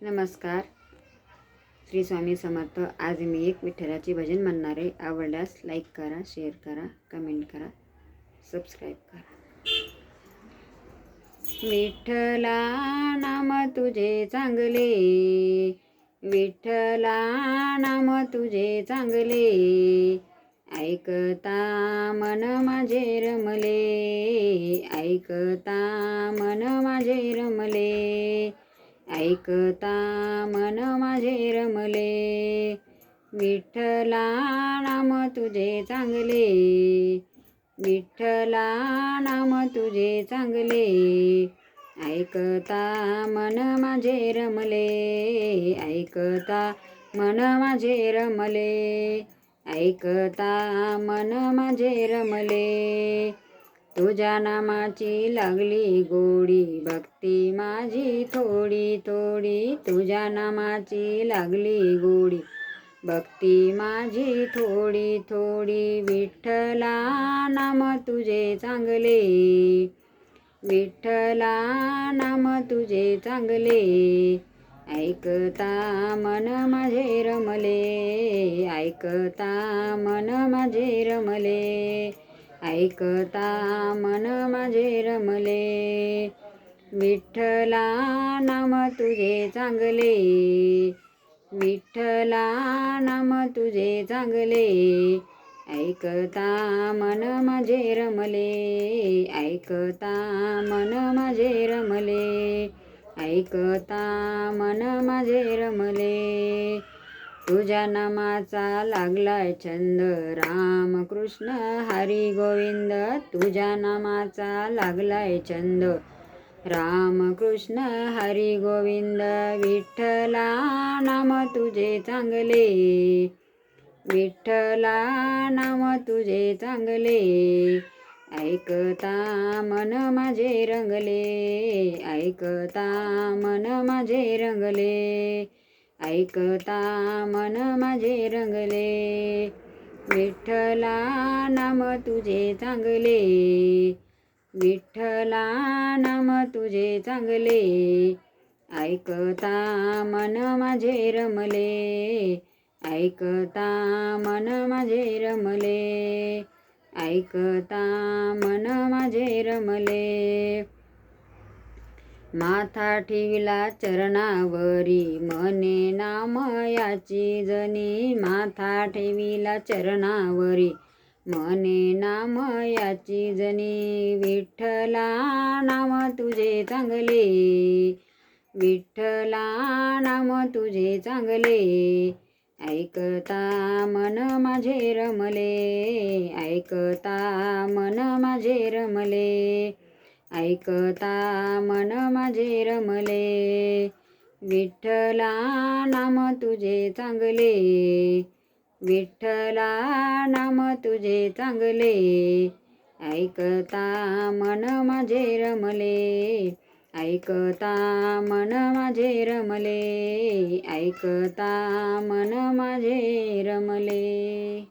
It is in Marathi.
नमस्कार. श्री स्वामी समर्थ. आज मी एक विठ्ठलाची भजन म्हणणार आहे. आवडल्यास लाईक करा, शेअर करा, कमेंट करा, सबस्क्राईब करा. विठ्ठला नाम तुझे चांगले, विठ्ठला नाम तुझे चांगले, ऐकता मन माझे रमले, ऐकता मन माझे रमले, ऐकता मन माझे रमले. विठ्ठला नाम तुझे चांगले, विठ्ठला नाम तुझे चांगले, ऐकता मन माझे रमले, ऐकता मन माझे रमले, ऐकता मन माझे रमले. तुझ्या नामाची लागली गोडी, भक्ती माझी थोडी थोडी, तुझ्या नामाची लागली गोडी, भक्ती माझी थोडी थोडी. विठ्ठला नाम तुझे चांगले, विठ्ठला नाम तुझे चांगले, ऐकता मन माझे रमले, ऐकता मन माझे रमले, ऐकता मन माझे रमले. विठ्ठला नाम तुझे चांगले, विठ्ठला नाम तुझे चांगले, ऐकता मन माझे रमले, ऐकता मन माझे रमले, ऐकता मन माझे रमले. तुझ्या नामाचा लागलाय छंद, राम कृष्ण हरी गोविंद, तुझ्या नामाचा लागलाय छंद, राम कृष्ण हरी गोविंद. विठ्ठला नाम तुझे चांगले, विठ्ठला नाम तुझे चांगले, ऐकता मन माझे रंगले, ऐकता मन माझे रंगले, ऐकता मन माझे रंगले. विठ्ठला नाम तुझे चांगले, विठ्ठला नाम तुझे चांगले, ऐकता मन माझे रमले, ऐकता मन माझे रमले, ऐकता मन माझे रमले. माथा ठेविला चरणावरी, मने नाम याची जनी, माथा ठेविला चरणावरी, मने नाम याची जनी. विठ्ठला नाम तुझे चांगले, विठ्ठला नाम तुझे चांगले, ऐकता मन माझे रमले, ऐकता मन माझे रमले, ऐकता मन माझे रमले. विठ्ठला नाम तुझे चांगले, विठ्ठला नाम तुझे चांगले, ऐकता मन माझे रमले, ऐकता मन माझे रमले, ऐकता मन माझे रमले.